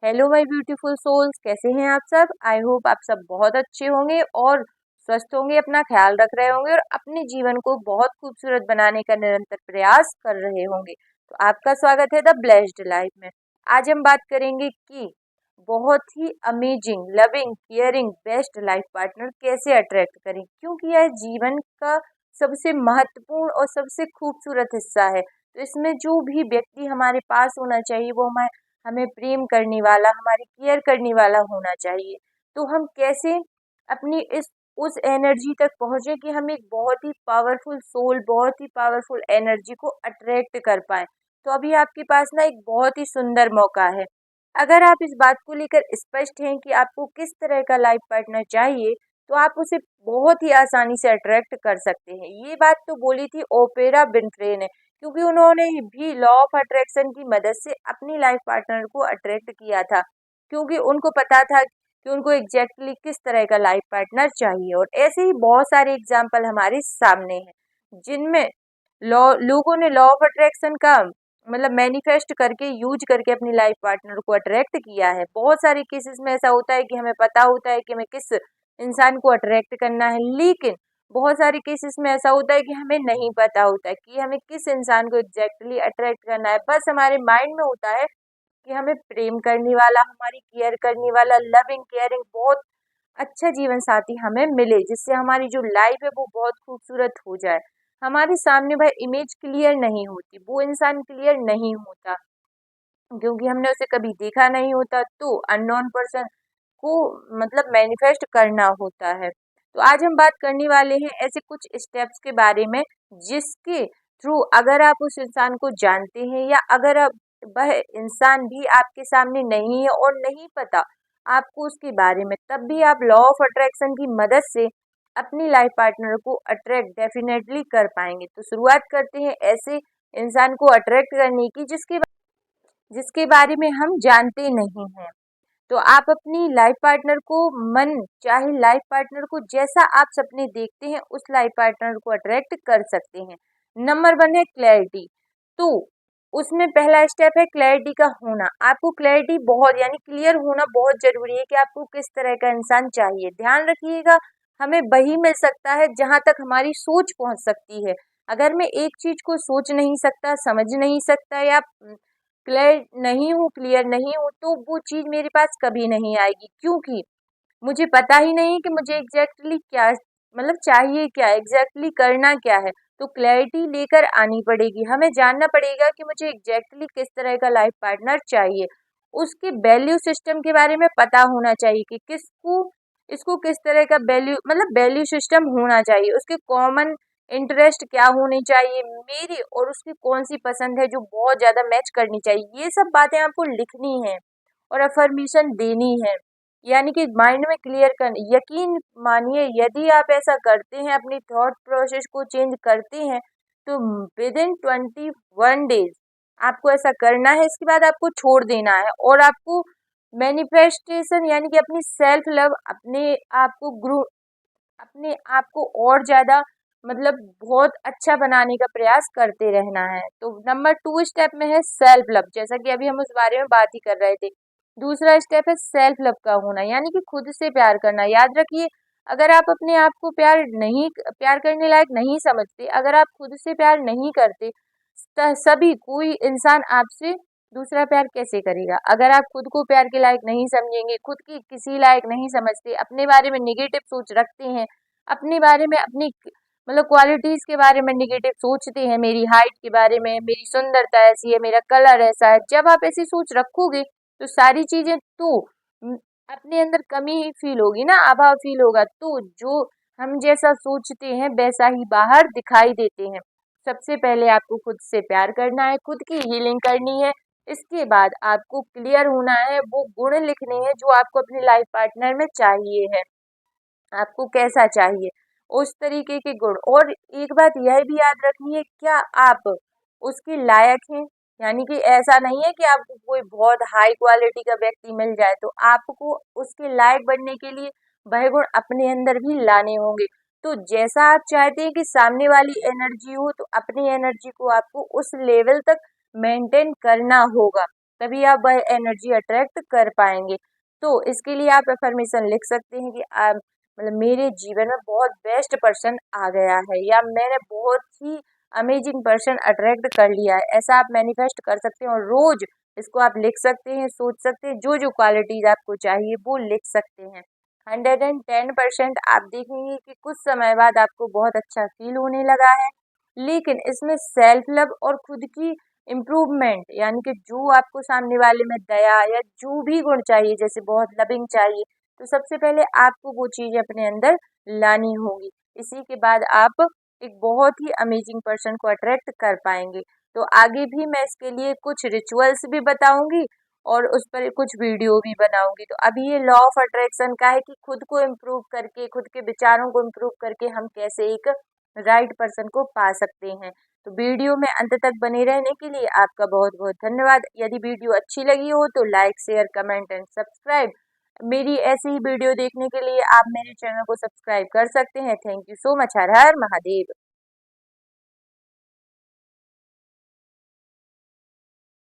Hello my beautiful souls, कैसे हैं आप सब। आई होप आप सब बहुत अच्छे होंगे और स्वस्थ होंगे, अपना ख्याल रख रहे होंगे और अपने जीवन को बहुत खूबसूरत बनाने का निरंतर प्रयास कर रहे होंगे। तो आपका स्वागत है द ब्लेस्ड लाइफ में। आज हम बात करेंगे कि बहुत ही amazing, loving, caring, best life partner कैसे अट्रैक्ट करें, क्योंकि यह जीवन का सबसे महत्वपूर्ण और सबसे खूबसूरत हिस्सा है। तो इसमें जो भी व्यक्ति हमारे पास होना चाहिए वो हमें प्रेम करने वाला, हमारी केयर करने वाला होना चाहिए। तो हम कैसे अपनी इस उस एनर्जी तक पहुंचे कि हम एक बहुत ही पावरफुल सोल, बहुत ही पावरफुल एनर्जी को अट्रैक्ट कर पाए। तो अभी आपके पास ना एक बहुत ही सुंदर मौका है। अगर आप इस बात को लेकर स्पष्ट हैं कि आपको किस तरह का लाइफ पार्टनर चाहिए, तो आप उसे बहुत ही आसानी से अट्रैक्ट कर सकते हैं। ये बात तो बोली थी ओपेरा विनफ्रे ने, क्योंकि उन्होंने भी लॉ ऑफ अट्रैक्शन की मदद से अपनी लाइफ पार्टनर को अट्रैक्ट किया था, क्योंकि उनको पता था कि उनको एग्जैक्टली किस तरह का लाइफ पार्टनर चाहिए। और ऐसे ही बहुत सारे एग्जाम्पल हमारे सामने हैं जिनमें लोगों ने लॉ ऑफ अट्रैक्शन का मतलब मैनिफेस्ट करके, यूज करके अपनी लाइफ पार्टनर को अट्रैक्ट किया है। बहुत सारे केसेस में ऐसा होता है कि हमें पता होता है कि हमें किस इंसान को अट्रैक्ट करना है, लेकिन बहुत सारे केसेस में ऐसा होता है कि हमें नहीं पता होता है कि हमें किस इंसान को एग्जैक्टली अट्रैक्ट करना है। बस हमारे माइंड में होता है कि हमें प्रेम करने वाला, हमारी केयर करने वाला, लविंग केयरिंग बहुत अच्छा जीवन साथी हमें मिले, जिससे हमारी जो लाइफ है वो बहुत खूबसूरत हो जाए। हमारे सामने वह इमेज क्लियर नहीं होती, वो इंसान क्लियर नहीं होता, क्योंकि हमने उसे कभी देखा नहीं होता। तो अननोन पर्सन को मतलब मैनिफेस्ट करना होता है। तो आज हम बात करने वाले हैं ऐसे कुछ स्टेप्स के बारे में, जिसके थ्रू अगर आप उस इंसान को जानते हैं या अगर आप वह इंसान भी आपके सामने नहीं है और नहीं पता आपको उसके बारे में, तब भी आप लॉ ऑफ अट्रैक्शन की मदद से अपनी लाइफ पार्टनर को अट्रैक्ट डेफिनेटली कर पाएंगे। तो शुरुआत करते हैं ऐसे इंसान को अट्रैक्ट करने की जिसके बारे में हम जानते नहीं हैं। तो आप अपनी लाइफ पार्टनर को मन चाहे लाइफ पार्टनर को जैसा आप सपने देखते हैं उस लाइफ पार्टनर को अट्रैक्ट कर सकते हैं। नंबर 1 है क्लैरिटी। तो उसमें पहला स्टेप है क्लैरिटी का होना। आपको क्लैरिटी बहुत यानी क्लियर होना बहुत जरूरी है कि आपको किस तरह का इंसान चाहिए। ध्यान रखिएगा, हमें वही मिल सकता है जहां तक हमारी सोच पहुंच सकती है। अगर मैं एक चीज को सोच नहीं सकता, समझ नहीं सकता या क्लियर नहीं हूँ, तो वो चीज मेरे पास कभी नहीं आएगी, क्योंकि मुझे पता ही नहीं कि मुझे एग्जैक्टली क्या मतलब चाहिए, क्या एग्जैक्टली करना क्या है। तो क्लैरिटी लेकर आनी पड़ेगी, हमें जानना पड़ेगा कि मुझे एग्जैक्टली किस तरह का लाइफ पार्टनर चाहिए। उसके वैल्यू सिस्टम के बारे में पता होना चाहिए कि किसको इसको किस तरह का वैल्यू सिस्टम होना चाहिए, उसके कॉमन इंटरेस्ट क्या होने चाहिए, मेरी और उसकी कौन सी पसंद है जो बहुत ज्यादा मैच करनी चाहिए। ये सब बातें आपको लिखनी है और अफर्मेशन देनी है, यानी कि माइंड में क्लियर कर। यकीन मानिए, यदि आप ऐसा करते हैं, अपनी थॉट प्रोसेस को चेंज करते हैं, तो विद इन 21 डेज आपको ऐसा करना है। इसके बाद आपको छोड़ देना है और आपको मैनिफेस्टेशन यानी कि अपनी सेल्फ लव, अपने आप को और ज्यादा बहुत अच्छा बनाने का प्रयास करते रहना है। तो नंबर 2 स्टेप में है सेल्फ लव, जैसा कि अभी हम उस बारे में बात ही कर रहे थे। दूसरा स्टेप है सेल्फ लव का होना, यानी कि खुद से प्यार करना। याद रखिए, अगर आप अपने आप को प्यार करने लायक नहीं समझते, अगर आप खुद से प्यार नहीं करते, सभी कोई इंसान आपसे दूसरा प्यार कैसे करेगा। अगर आप खुद को प्यार के लायक नहीं समझेंगे, खुद की किसी लायक नहीं समझते, अपने बारे में निगेटिव सोच रखते हैं, अपने बारे में अपनी क्वालिटीज के बारे में निगेटिव सोचते हैं, मेरी हाइट के बारे में, मेरी सुंदरता ऐसी है, मेरा कलर ऐसा है, जब आप ऐसी सोच रखोगे तो सारी चीजें तो अपने अंदर कमी ही फील होगी ना, अभाव फील होगा। तो जो हम जैसा सोचते हैं वैसा ही बाहर दिखाई देते हैं। सबसे पहले आपको खुद से प्यार करना है, खुद की हीलिंग करनी है। इसके बाद आपको क्लियर होना है, वो गुण लिखने हैं जो आपको अपने लाइफ पार्टनर में चाहिए है, आपको कैसा चाहिए उस तरीके के गुण। और एक बात यह भी याद रखनी है, क्या आप उसके लायक हैं। यानी कि ऐसा नहीं है कि आपको कोई बहुत हाई क्वालिटी का व्यक्ति मिल जाए, तो आपको उसके लायक बनने के लिए वह गुण अपने अंदर भी लाने होंगे। तो जैसा आप चाहते हैं कि सामने वाली एनर्जी हो, तो अपनी एनर्जी को आपको उस लेवल तक मेंटेन करना होगा। तभी आप वह एनर्जी अट्रैक्ट कर पाएंगे। तो इसके लिए आप अफर्मेशन लिख सकते हैं कि आप मतलब मेरे जीवन में बहुत बेस्ट पर्सन आ गया है, या मैंने बहुत ही अमेजिंग पर्सन अट्रैक्ट कर लिया है। ऐसा आप मैनिफेस्ट कर सकते हैं और रोज इसको आप लिख सकते हैं, सोच सकते हैं, जो जो क्वालिटीज आपको चाहिए वो लिख सकते हैं। 110% आप देखेंगे कि कुछ समय बाद आपको बहुत अच्छा फील होने लगा है। लेकिन इसमें सेल्फ लव और खुद की इम्प्रूवमेंट, यानी कि जो आपको सामने वाले में दया या जो भी गुण चाहिए, जैसे बहुत लविंग चाहिए, तो सबसे पहले आपको वो चीज़ अपने अंदर लानी होगी। इसी के बाद आप एक बहुत ही अमेजिंग पर्सन को अट्रैक्ट कर पाएंगे। तो आगे भी मैं इसके लिए कुछ रिचुअल्स भी बताऊंगी और उस पर कुछ वीडियो भी बनाऊंगी। तो अभी ये लॉ ऑफ अट्रैक्शन का है कि खुद को इम्प्रूव करके, खुद के विचारों को इम्प्रूव करके हम कैसे एक राइट पर्सन को पा सकते हैं। तो वीडियो में अंत तक बने रहने के लिए आपका बहुत बहुत धन्यवाद। यदि वीडियो अच्छी लगी हो तो like, share, comment and subscribe. मेरी ऐसी ही वीडियो देखने के लिए आप मेरे चैनल को सब्सक्राइब कर सकते हैं। Thank you so much. Her her Mahadev.